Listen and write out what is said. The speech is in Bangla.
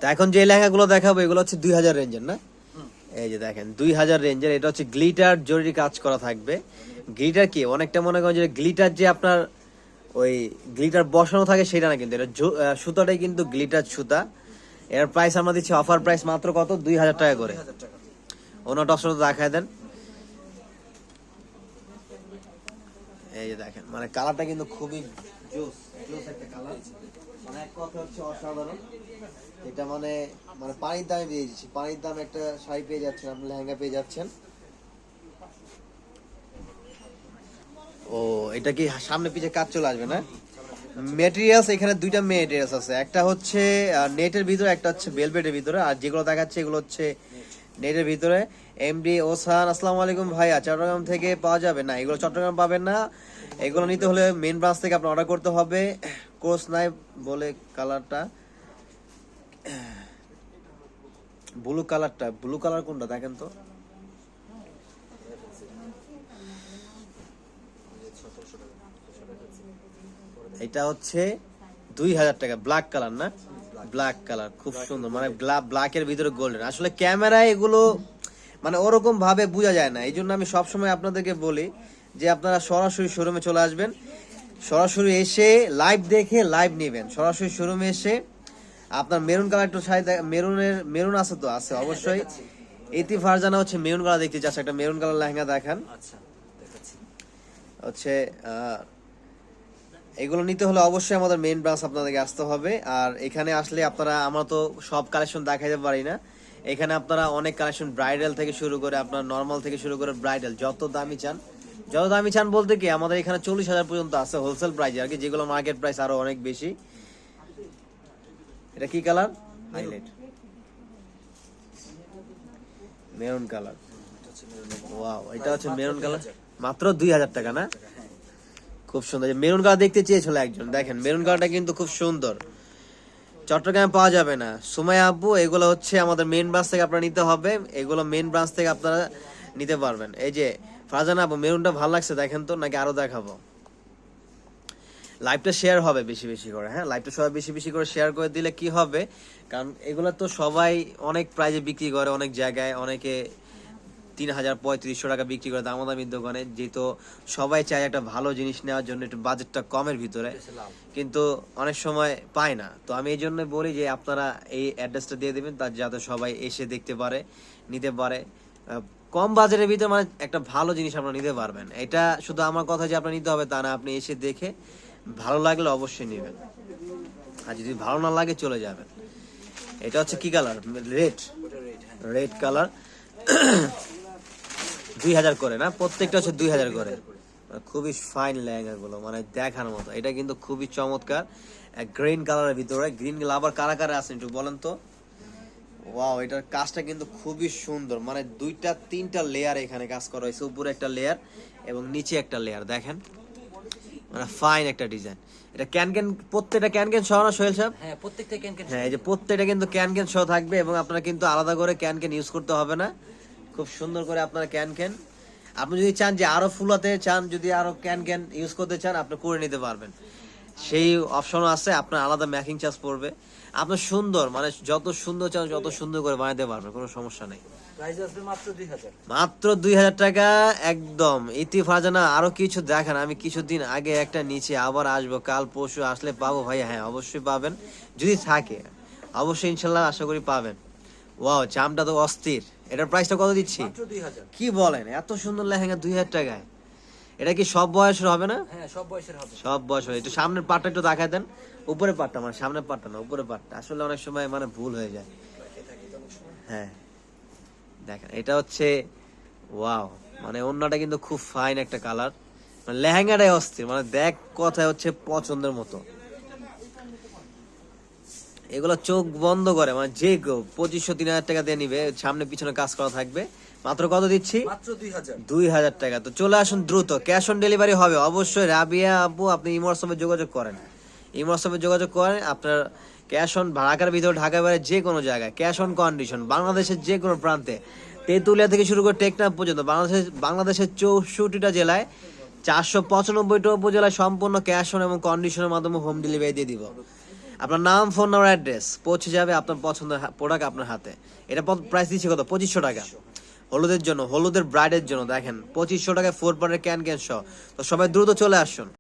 তো এখন যে লেহেঙ্গাগুলো দেখাবো এগুলো হচ্ছে 2000 রেঞ্জের না। এই যে দেখেন 2000 রেঞ্জের, এটা হচ্ছে গ্লিটার জরি কাজ করা থাকবে। গ্লিটার কি অনেকটা মনে করেন যে গ্লিটার যে আপনার ওই গ্লিটার বসানো থাকে সেটা না, কিন্তু এটা সুতাটাই কিন্তু গ্লিটার সুতা। এর প্রাইস আমরা দিচ্ছি অফার প্রাইস মাত্র কত, 2000 টাকা করে। অন্যটা অপশন দেখায় দেন। এই যে দেখেন মানে কালারটা কিন্তু খুবই জোস জোস একটা কালার, মানে এক কথা হচ্ছে অসাধারণ। এটা মানে মানে পানির দামে পেয়ে যাচ্ছি, পানির দামে একটা শাড়ি পেয়ে যাচ্ছেন, আপনি লেহেঙ্গা পেয়ে যাচ্ছেন। ও এটা কি সামনে পিছে কাজ চলে আসবে না? মেটেরিয়ালস এখানে দুইটা মেটেরিয়ালস আছে, একটা হচ্ছে নেটের ভিতরে, একটা হচ্ছে ভেলভেটের ভিতরে। আর যেগুলো দেখাচ্ছে এগুলো হচ্ছে নেটের ভিতরে। এমডি ওসান আসসালামু আলাইকুম ভাইয়া, চট্টগ্রাম থেকে পাওয়া যাবে না? এগুলো চট্টগ্রাম পাবেন না, এগুলো নিতে হলে মেন ব্রাঞ্চ থেকে আপনার অর্ডার করতে হবে। কোর্স নাই বলে কালারটা ব্লু কালারটা, ব্লু কালার কোনটা দেখেন তো। এটা হচ্ছে 2000 টাকা, ব্ল্যাক কালার না? ব্ল্যাক কালার খুব সুন্দর, মানে ব্ল্যাকের ভিতরে গোল্ডেন। আসলে ক্যামেরায় এগুলো মানে ওরকম ভাবে বোঝা যায় না, এই জন্য আমি সবসময় আপনাদেরকে বলি যে আপনারা সরাসরি শোরুমে চলে আসবেন, সরাসরি এসে লাইভ দেখে লাইভ নেবেন। সরাসরি শোরুমে এসে আপনার মেরুন কালার একটু শাড়ি মেরুন আছে তো? আছে অবশ্যই। ইতি ফারজানা হচ্ছে মেরুন কালার দেখতে চাচ্ছে, একটা মেরুন কালার লেহেঙ্গা দেখান। হচ্ছে এগুলো নিতে হলে অবশ্যই আমাদের মেইন ব্রাঞ্চ আপনাদেরকে আসতে হবে। আর এখানে আসলে আপনারা, আমরা তো সব কালেকশন দেখাইতে পারি না, এখানে আপনারা অনেক কালেকশন ব্রাইডাল থেকে শুরু করে আপনার নর্মাল থেকে শুরু করে ব্রাইডাল যত দামি চান, যত দামি চান বলতে কি আমাদের এখানে 40,000 পর্যন্ত আছে হোলসেল প্রাইস আর কি, যেগুলো মার্কেট প্রাইস আরো অনেক বেশি। এটা কি colour? Highlight maroon colour. Wow, এটা হচ্ছে মেরুন কালার, মাত্র 2000 টাকা না? খুব সুন্দর। মেরুন কালার দেখতে চেয়েছিল একজন, দেখেন মেরুন কালারটা কিন্তু খুব সুন্দর, চট্টগ্রামে পাওয়া যাবে না। সুমাইয়া আপু এগুলো হচ্ছে আমাদের মেইন ব্রাঞ্চ থেকে আপনারা নিতে হবে, এগুলো মেইন ব্রাঞ্চ থেকে আপনারা নিতে পারবেন। এই যে ফারজানা আপু মেরুনটা ভালো লাগছে দেখেন তো, নাকি আরো দেখাবো? লাইভটা শেয়ার হবে বেশি বেশি করে, হ্যাঁ লাইভটা সবাই বেশি বেশি করে শেয়ার করে দিলে কি হবে, কারণ এগুলো তো সবাই অনেক প্রাইজে বিক্রি করে, অনেক জায়গায় অনেকে 3000-3500 টাকা বিক্রি করে দামাদামির দোকানে, যেহেতু সবাই চায় একটা ভালো জিনিস নেওয়ার জন্য একটু বাজেটটা কমের ভিতরে, কিন্তু অনেক সময় পায় না। তো আমি এই জন্য বলি যে আপনারা এই অ্যাড্রেসটা দিয়ে দেবেন, তার যাতে সবাই এসে দেখতে পারে, নিতে পারে। কম বাজেটের ভিতরে মানে একটা ভালো জিনিস আপনারা নিতে পারবেন। এটা শুধু আমার কথা যে আপনার নিতে হবে তা না, আপনি এসে দেখে ভালো লাগলে অবশ্যই নেবেন, আর যদি ভালো না লাগে চলে যাবেন। এটা হচ্ছে কি কালার? Red, red colour. 2000 করে না? প্রত্যেকটা হচ্ছে 2000 করে। খুবই ফাইন লেহেঙ্গা গুলো, মানে দেখার মতো। এটা কিন্তু খুবই চমৎকার, গ্রিন কালারের ভিতরে। গ্রিন আবার কারা কারা আছেন একটু বলেন তো। ওয়াও, এটার কাজটা কিন্তু খুবই সুন্দর, মানে 2-3টা লেয়ার এখানে কাজ করা হয়েছে, উপরে একটা লেয়ার এবং নিচে একটা লেয়ার, দেখেন মানে ফাইন একটা ডিজাইন। এটা ক্যান প্রত্যেকটা ক্যান সহ না সোহেল সাহেব? হ্যাঁ প্রত্যেকটা ক্যান। হ্যাঁ, এই যে প্রত্যেকটা কিন্তু ক্যান সহ থাকবে, এবং আপনারা কিন্তু আলাদা করে ক্যান ইউজ করতে হবে না, খুব সুন্দর করে আপনারা ক্যান আপনি যদি চান যে আরো ফুলাতে চান, যদি আরো ক্যান ইউজ করতে চান আপনি করে নিতে পারবেন, সেই অপশনও আছে। আপনার আলাদা মেকিং চার্জ পড়বে, আপনার সুন্দর মানে যত সুন্দর চান যত সুন্দর করে বানাতে পারবেন, কোনো সমস্যা নেই। প্রাইস আসবে মাত্র 2000, মাত্র 2000 টাকা একদম। ইতি ফারজানা আরো কিছু দেখেন, আমি কিছুদিন আগে একটা নিচে, আবার আসবো কাল পরশু আসলে পাবো ভাই? হ্যাঁ অবশ্যই পাবেন, যদি থাকে অবশ্যই ইনশাল্লাহ আশা করি পাবেন। ওয়াও, চামটা তো অস্থির। এটার প্রাইসটা কত দিচ্ছি? মাত্র 2000। কি বলেন, এত সুন্দর লেহেঙ্গা 2000 টাকায়? এটা কি সব বয়সের হবে না? হ্যাঁ সব বয়সের হবে। সব বয়স হয়। একটু সামনের পাটটা একটু দেখায় দেন, উপরের পাটটা, মানে সামনের পাটটা না উপরের পাটটা, আসলে অনেক সময় মানে ভুল হয়ে যায়। হ্যাঁ দেখেন এটা হচ্ছে ওয়াও, মানে অন্যটা কিন্তু খুব ফাইন একটা কালার, মানে লেহেঙ্গাটাই অস্থির, মানে দেখ কথায় হচ্ছে পছন্দের মতো। এগুলো চোখ বন্ধ করে মানে যে কেউ 2500-3000 টাকা দিয়ে নিবে, সামনে পিছনে কাজ করা থাকবে। মাত্র কত দিচ্ছি? মাত্র 2000। 2000 টাকা। তো চলে আসুন দ্রুত, ক্যাশ অন ডেলিভারি হবে অবশ্যই। রাবিয়া আপু আপনি ইমোর যোগাযোগ করেন, যোগাযোগ করেন। আপনার ক্যাশ অন, ঢাকার ভিতরে ঢাকার বাইরে যে কোনো জায়গায় ক্যাশ অন কন্ডিশন, বাংলাদেশের যে কোনো প্রান্তে, তেঁতুলিয়া থেকে শুরু করে টেকনাফ পর্যন্ত বাংলাদেশের 64টা জেলায় 495টা উপজেলায় সম্পূর্ণ ক্যাশ অন এবং কন্ডিশনের মাধ্যমে হোম ডেলিভারি দিয়ে দিব। আপনার নাম, ফোন নাম্বার, অ্যাড্রেস পৌঁছে যাবে আপনার পছন্দের প্রোডাক্ট আপনার হাতে। এটা প্রাইস দিচ্ছে কত? 2500 টাকা। হলুদের জন্য, হলুদের ব্রাইডের জন্য দেখেন 2500 টাকায় 4 পার্টের ক্যান সহ। তো সবাই দ্রুত চলে আসুন।